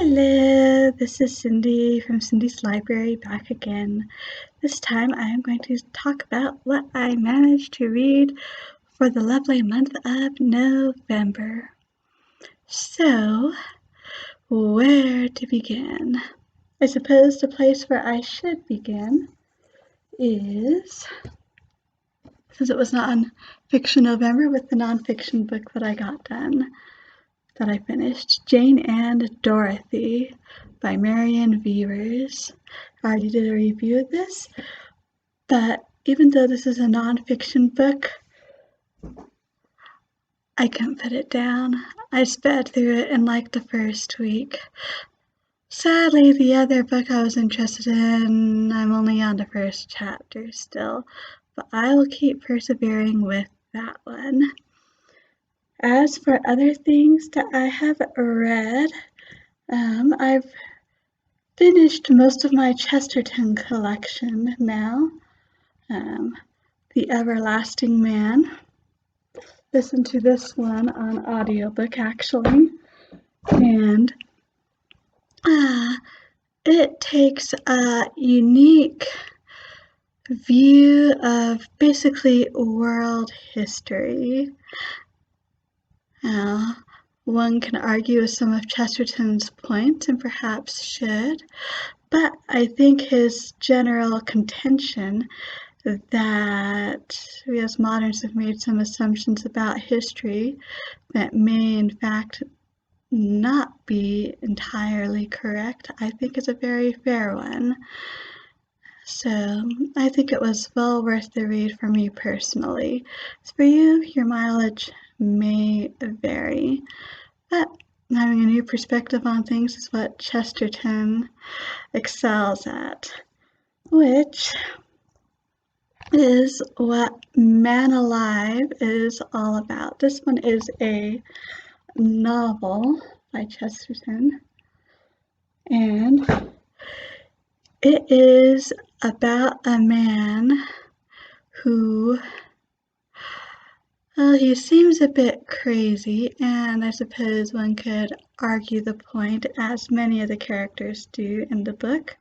Hello, this is Cindy from Cindy's Library back again. This time I am going to talk about what I managed to read for the lovely month of November. So, where to begin? I suppose the place where I should begin is, since it was Non-Fiction November, with the nonfiction book that I got done, that I finished, Jane and Dorothy by Marian Veers. I already did a review of this, but even though this is a nonfiction book, I couldn't put it down. I sped through it in like the first week. Sadly, the other book I was interested in, I'm only on the first chapter still, but I will keep persevering with that one. As for other things that I have read, I've finished most of my Chesterton collection now. The Everlasting Man. Listen to this one on audiobook actually, and it takes a unique view of basically world history. One can argue with some of Chesterton's points, and perhaps should, but I think his general contention that we as moderns have made some assumptions about history that may in fact not be entirely correct, I think is a very fair one. So I think it was well worth the read for me personally. As for you, your mileage may vary, but having a new perspective on things is what Chesterton excels at, which is what Man Alive is all about. This one is a novel by Chesterton, and it is about a man who, well, he seems a bit crazy, and I suppose one could argue the point, as many of the characters do in the book.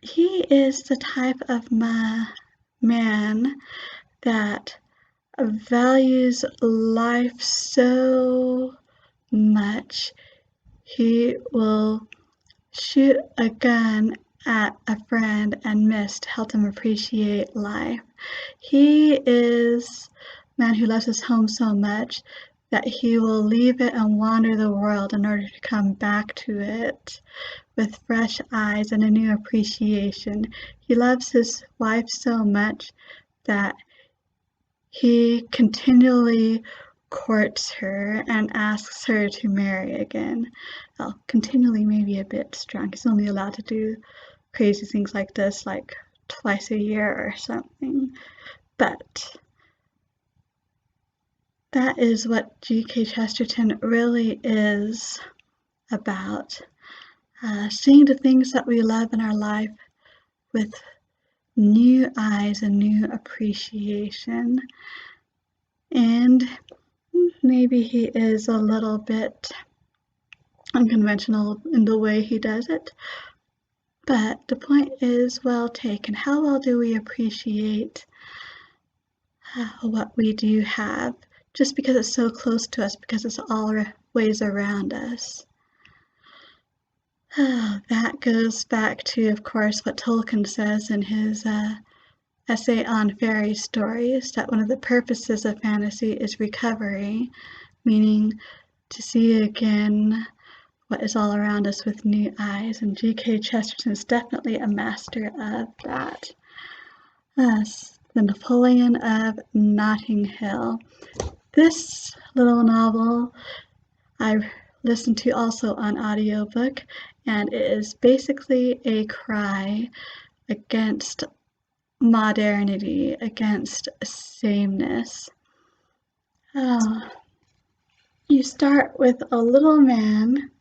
He is the type of man that values life so much he will shoot a gun at a friend and miss to help him appreciate life. He is a man who loves his home so much that he will leave it and wander the world in order to come back to it with fresh eyes and a new appreciation. He loves his wife so much that he continually courts her and asks her to marry again. Well, continually may be a bit strong. He's only allowed to do crazy things like this like twice a year or something. But that is what G.K. Chesterton really is about. Seeing the things that we love in our life with new eyes and new appreciation. And maybe he is a little bit unconventional in the way he does it, but the point is well taken. How well do we appreciate what we do have, just because it's so close to us, because it's always around us? That goes back to, of course, what Tolkien says in his essay on fairy stories, that one of the purposes of fantasy is recovery, meaning to see again what is all around us with new eyes, and G.K. Chesterton is definitely a master of that. The Napoleon of Notting Hill. This little novel I listened to also on audiobook, and it is basically a cry against modernity, against sameness. You start with a little man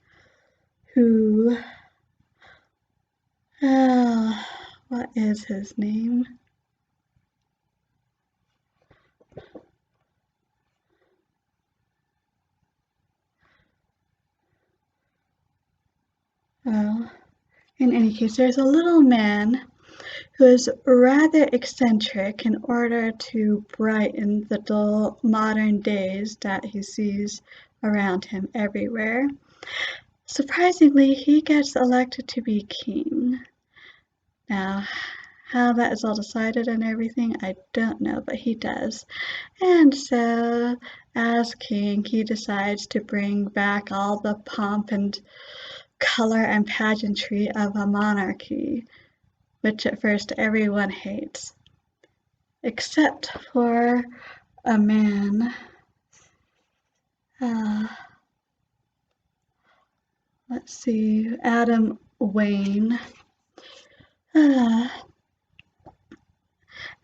who, what is his name? Well, in any case, there's a little man who is rather eccentric in order to brighten the dull modern days that he sees around him everywhere. Surprisingly, he gets elected to be king. Now, how that is all decided and everything, I don't know, but he does. And so, as king, he decides to bring back all the pomp and color and pageantry of a monarchy, which at first everyone hates, except for a man. Let's see, Adam Wayne.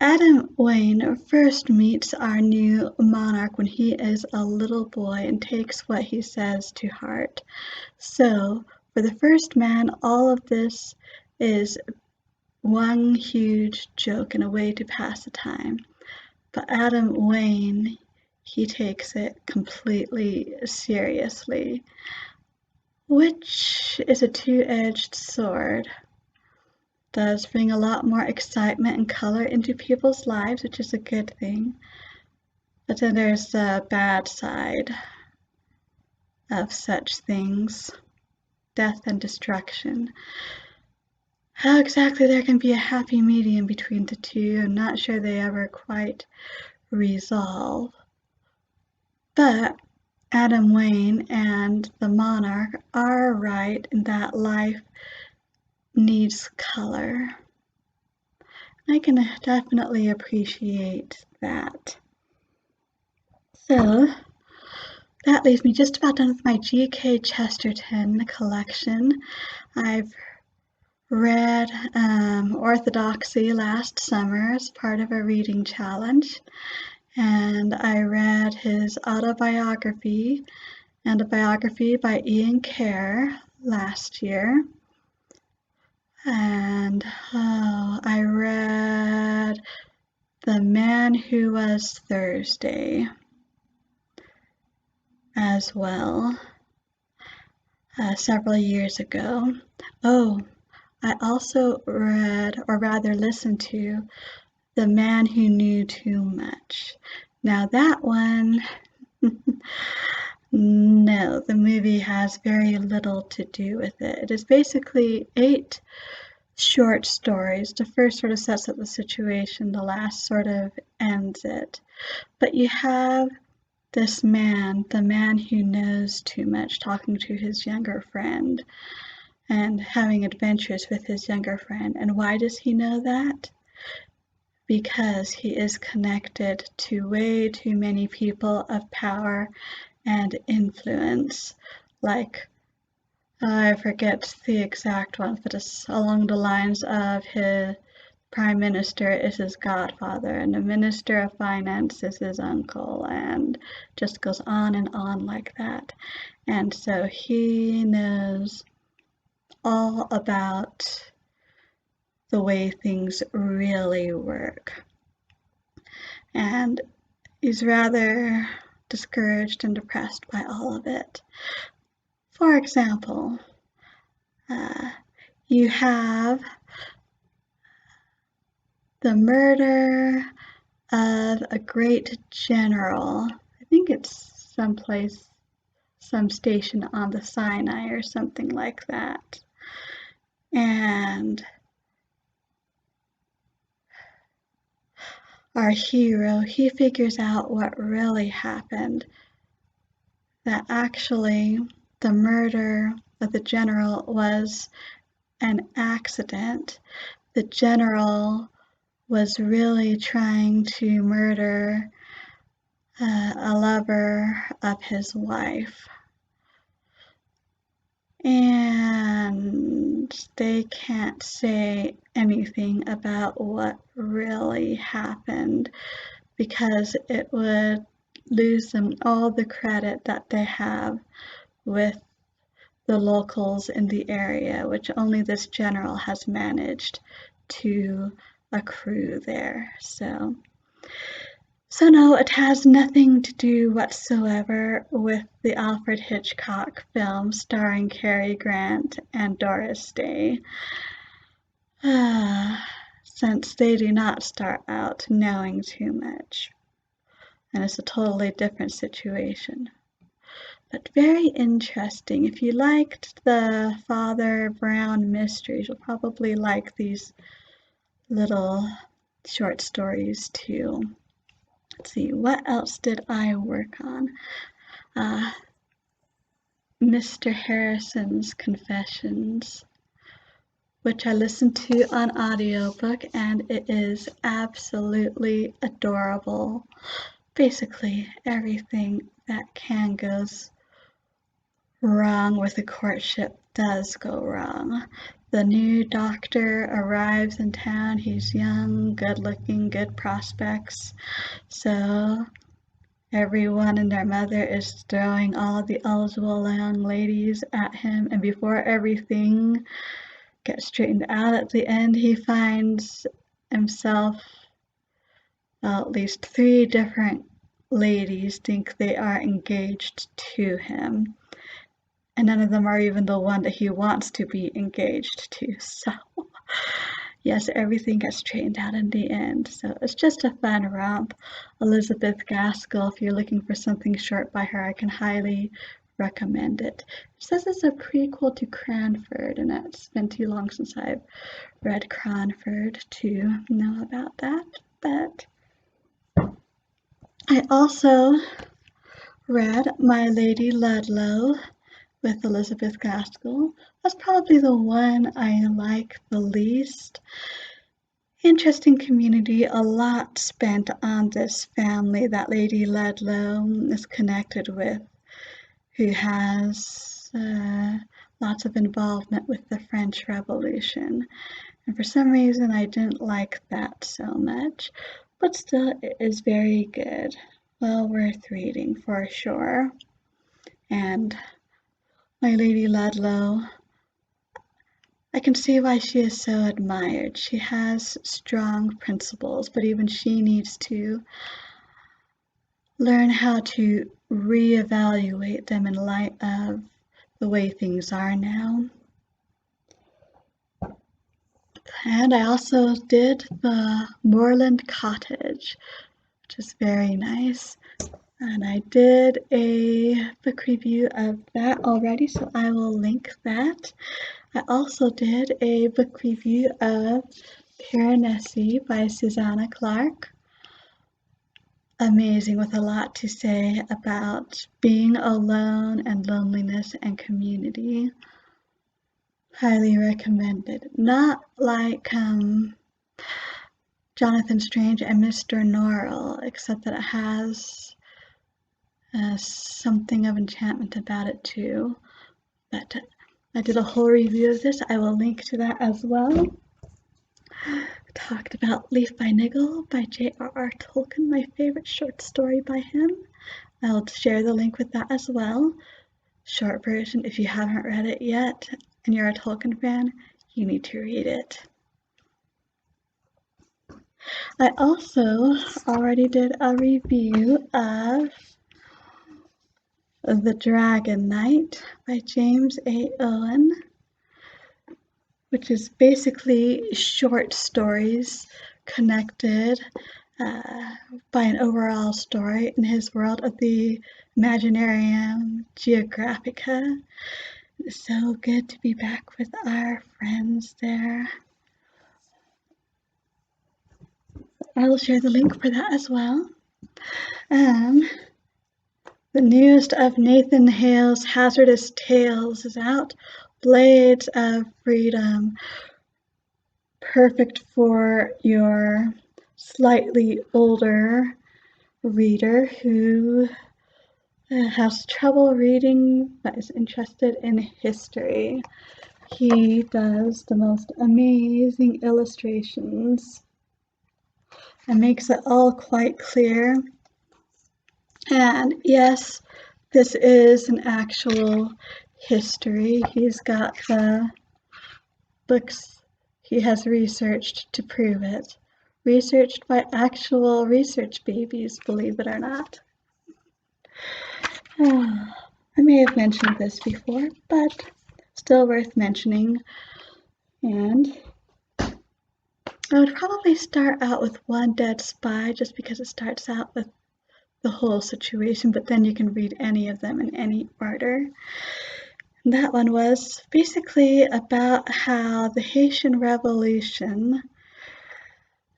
Adam Wayne first meets our new monarch when he is a little boy and takes what he says to heart. So, for the first man, all of this is one huge joke and a way to pass the time. But Adam Wayne, he takes it completely seriously, which is a two-edged sword. Does bring a lot more excitement and color into people's lives, which is a good thing. But then there's the bad side of such things, death and destruction. How exactly there can be a happy medium between the two, I'm not sure they ever quite resolve. But Adam Wayne and the monarch are right in that life needs color. I can definitely appreciate that. So that leaves me just about done with my G.K. Chesterton collection. I've read Orthodoxy last summer as part of a reading challenge, and I read his autobiography and a biography by Ian Kerr last year. And I read The Man Who Was Thursday as well several years ago. I also read, or rather listened to, The Man Who Knew Too Much. Now that one, no, the movie has very little to do with it. It is basically 8 short stories. The first sort of sets up the situation, the last sort of ends it. But you have this man, the man who knows too much, talking to his younger friend and having adventures with his younger friend. And why does he know that? Because he is connected to way too many people of power and influence, like I forget the exact one, but it's along the lines of his prime minister is his godfather, and the minister of finance is his uncle, and just goes on and on like that. And so he knows all about the way things really work. And he's rather discouraged and depressed by all of it. For example, you have the murder of a great general. I think it's someplace, some station on the Sinai or something like that. And our hero, he figures out what really happened. That actually the murder of the general was an accident. The general was really trying to murder a lover of his wife. And they can't say anything about what really happened because it would lose them all the credit that they have with the locals in the area, which only this general has managed to accrue there. So So no, it has nothing to do whatsoever with the Alfred Hitchcock film starring Cary Grant and Doris Day, since they do not start out knowing too much, and it's a totally different situation. But very interesting. If you liked the Father Brown mysteries, you'll probably like these little short stories too. Let's see, what else did I work on? Mr. Harrison's Confessions, which I listened to on audiobook, and it is absolutely adorable. Basically, everything that can goes wrong with a courtship does go wrong. The new doctor arrives in town. He's young, good-looking, good prospects. So everyone and their mother is throwing all the eligible young ladies at him, and before everything gets straightened out at the end, he finds himself, well, at least 3 different ladies think they are engaged to him, and none of them are even the one that he wants to be engaged to. So yes, everything gets straightened out in the end. So it's just a fun romp. Elizabeth Gaskell, if you're looking for something short by her, I can highly recommend it. It says it's a prequel to Cranford, and it's been too long since I've read Cranford to know about that. But I also read My Lady Ludlow with Elizabeth Gaskell. That's probably the one I like the least. Interesting community, a lot spent on this family that Lady Ludlow is connected with, who has lots of involvement with the French Revolution. And for some reason, I didn't like that so much, but still, it is very good. Well worth reading for sure. And My Lady Ludlow, I can see why she is so admired. She has strong principles, but even she needs to learn how to reevaluate them in light of the way things are now. And I also did the Moorland Cottage, which is very nice. And I did a book review of that already, so I will link that. I also did a book review of Piranesi by Susanna Clarke. Amazing, with a lot to say about being alone and loneliness and community. Highly recommended. Not like Jonathan Strange and Mr. Norrell, except that it has something of enchantment about it too. But I did a whole review of this. I will link to that as well. Talked about Leaf by Niggle by J.R.R. Tolkien, my favorite short story by him. I'll share the link with that as well. Short version, if you haven't read it yet and you're a Tolkien fan, you need to read it. I also already did a review of The Dragon Knight by James A. Owen, which is basically short stories connected by an overall story in his world of the Imaginarium Geographica. It's so good to be back with our friends there. I will share the link for that as well. The newest of Nathan Hale's Hazardous Tales is out. Blades of Freedom. Perfect for your slightly older reader who has trouble reading but is interested in history. He does the most amazing illustrations and makes it all quite clear. And yes, this is an actual history. He's got the books he has researched to prove it. researched by actual research babies, believe it or not. I may have mentioned this before, but still worth mentioning. And I would probably start out with One Dead Spy just because it starts out with the whole situation, but then you can read any of them in any order. And that one was basically about how the Haitian Revolution,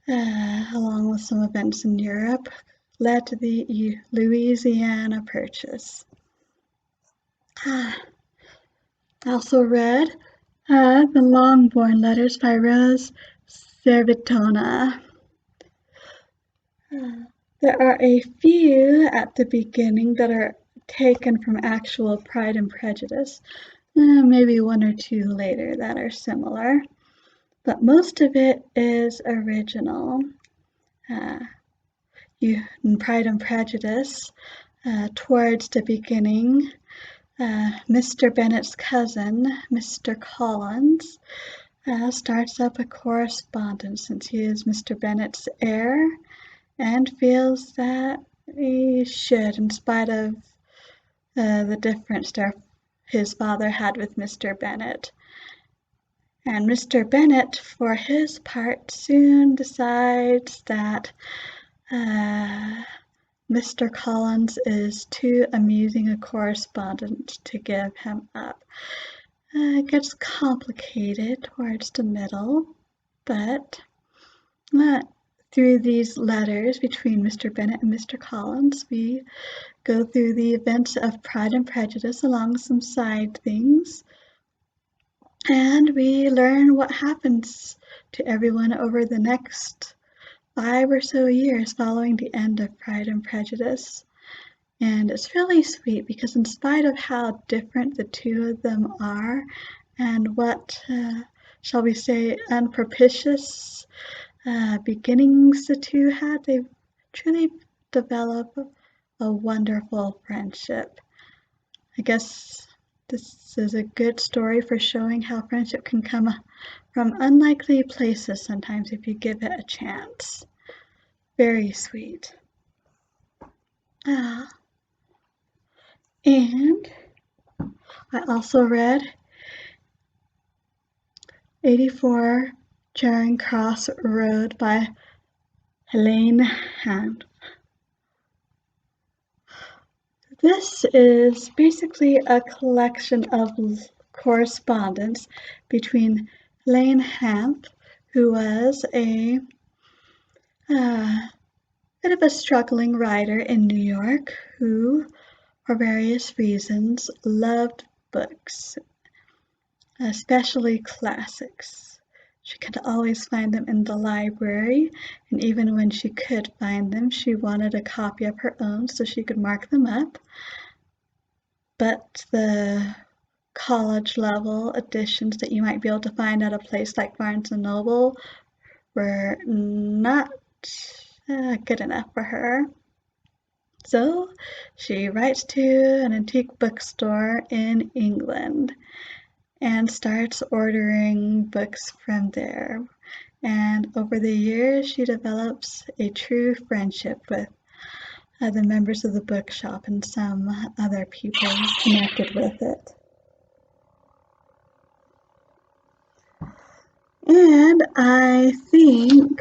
along with some events in Europe, led to the Louisiana Purchase. I also read The Longbourn Letters by Rose Servitona. There are a few at the beginning that are taken from actual Pride and Prejudice, maybe one or two later that are similar, but most of it is original. In Pride and Prejudice, towards the beginning, Mr. Bennet's cousin, Mr. Collins, starts up a correspondence since he is Mr. Bennet's heir and feels that he should, in spite of the difference his father had with Mr. Bennet. And Mr. Bennet, for his part, soon decides that Mr. Collins is too amusing a correspondent to give him up. It gets complicated towards the middle, but through these letters between Mr. Bennet and Mr. Collins, we go through the events of Pride and Prejudice along with some side things, and we learn what happens to everyone over the next 5 or so years following the end of Pride and Prejudice. And it's really sweet because in spite of how different the two of them are and what, shall we say, unpropitious beginnings the two had, they've truly developed a wonderful friendship. I guess this is a good story for showing how friendship can come from unlikely places sometimes if you give it a chance. Very sweet. And I also read 84 Charing Cross Road by Helaine Hanff. This is basically a collection of correspondence between Helaine Hanff, who was a bit of a struggling writer in New York who, for various reasons, loved books, especially classics. She could always find them in the library, and even when she could find them, she wanted a copy of her own so she could mark them up. But the college level editions that you might be able to find at a place like Barnes & Noble were not good enough for her. So she writes to an antique bookstore in England and starts ordering books from there. And over the years, she develops a true friendship with the members of the bookshop and some other people connected with it. And I think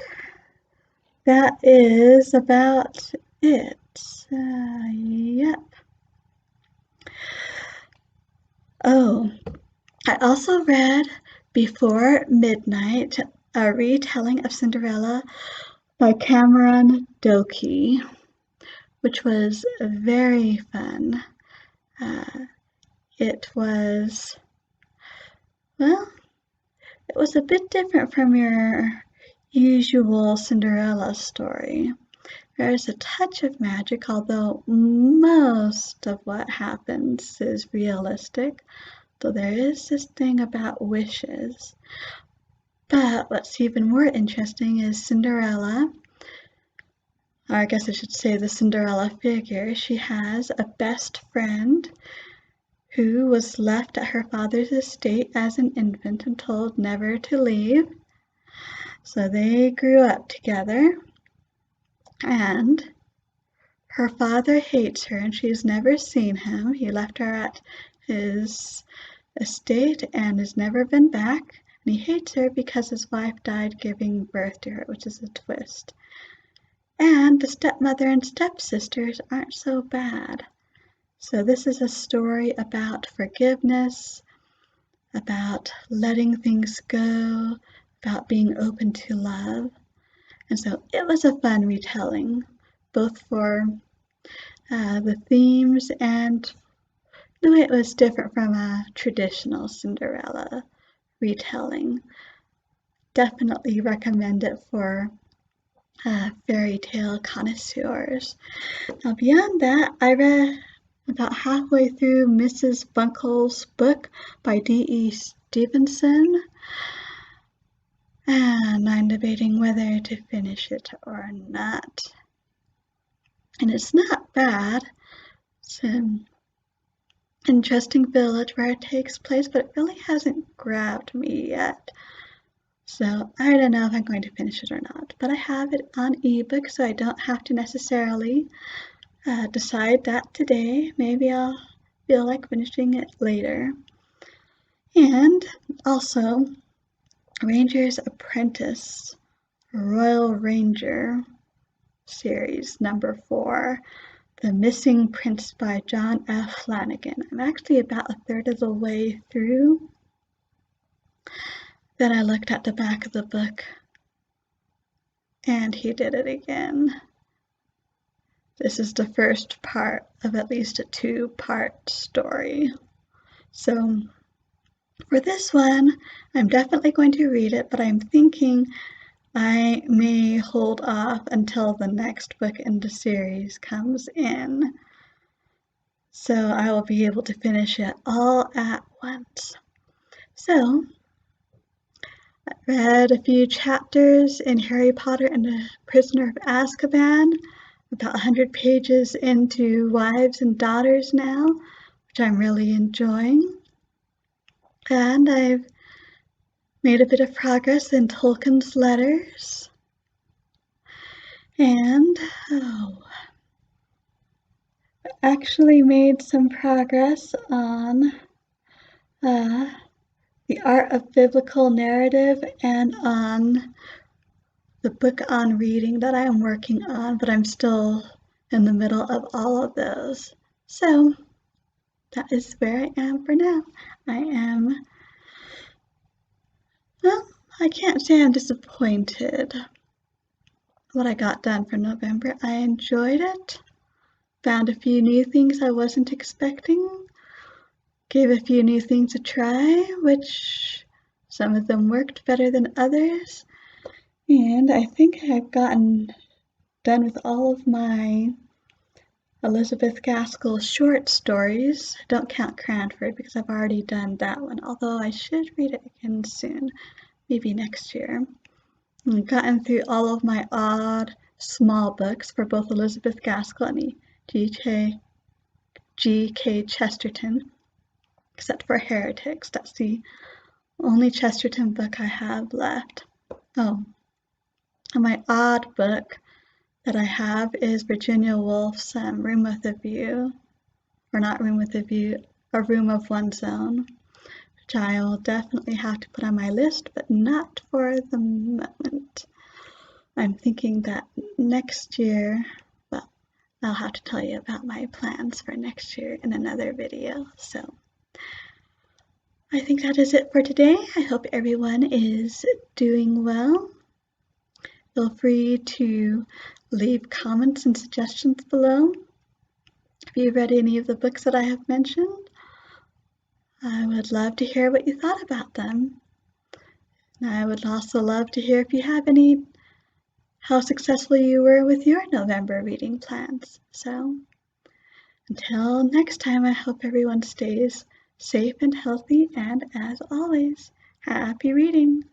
that is about it. Yep. Oh, I also read Before Midnight, a retelling of Cinderella by Cameron Doki, which was very fun. It was a bit different from your usual Cinderella story. There's a touch of magic, although most of what happens is realistic, though there is this thing about wishes. But what's even more interesting is Cinderella, or I guess I should say the Cinderella figure. She has a best friend who was left at her father's estate as an infant and told never to leave. So they grew up together, and her father hates her, and she's never seen him. He left her at his estate and has never been back. And he hates her because his wife died giving birth to her, which is a twist. And the stepmother and stepsisters aren't so bad. So this is a story about forgiveness, about letting things go, about being open to love. And so it was a fun retelling, both for the themes and the way it was different from a traditional Cinderella retelling. Definitely recommend it for fairy tale connoisseurs. Now beyond that, I read about halfway through Mrs. Bunkle's book by D.E. Stevenson, and I'm debating whether to finish it or not. And it's not bad. It's an interesting village where it takes place, but it really hasn't grabbed me yet. So I don't know if I'm going to finish it or not, but I have it on ebook, so I don't have to necessarily decide that today. Maybe I'll feel like finishing it later. And also, Ranger's Apprentice, Royal Ranger series number 4, The Missing Prince by John F. Flanagan. I'm actually about a third of the way through. Then I looked at the back of the book, and he did it again. This is the first part of at least a 2-part story. So for this one, I'm definitely going to read it, but I'm thinking I may hold off until the next book in the series comes in, so I will be able to finish it all at once. So I read a few chapters in Harry Potter and the Prisoner of Azkaban, about 100 pages into Wives and Daughters now, which I'm really enjoying. And I've made a bit of progress in Tolkien's Letters. And actually made some progress on The Art of Biblical Narrative and on the book on reading that I am working on, but I'm still in the middle of all of those. So that is where I am for now. I can't say I'm disappointed what I got done for November. I enjoyed it, found a few new things I wasn't expecting, gave a few new things a try, which some of them worked better than others, and I think I've gotten done with all of my Elizabeth Gaskell short stories. Don't count Cranford because I've already done that one, although I should read it again soon, maybe next year. I've gotten through all of my odd small books for both Elizabeth Gaskell and G.K. Chesterton, except for Heretics. That's the only Chesterton book I have left. Oh, and my odd book that I have is Virginia Woolf's Room with a View, or not Room with a View, A Room of One's Own, which I will definitely have to put on my list, but not for the moment. I'm thinking that next year, well, I'll have to tell you about my plans for next year in another video. So I think that is it for today. I hope everyone is doing well. Feel free to leave comments and suggestions below. If you've read any of the books that I have mentioned, I would love to hear what you thought about them. And I would also love to hear if you have how successful you were with your November reading plans. So until next time, I hope everyone stays safe and healthy, and as always, happy reading!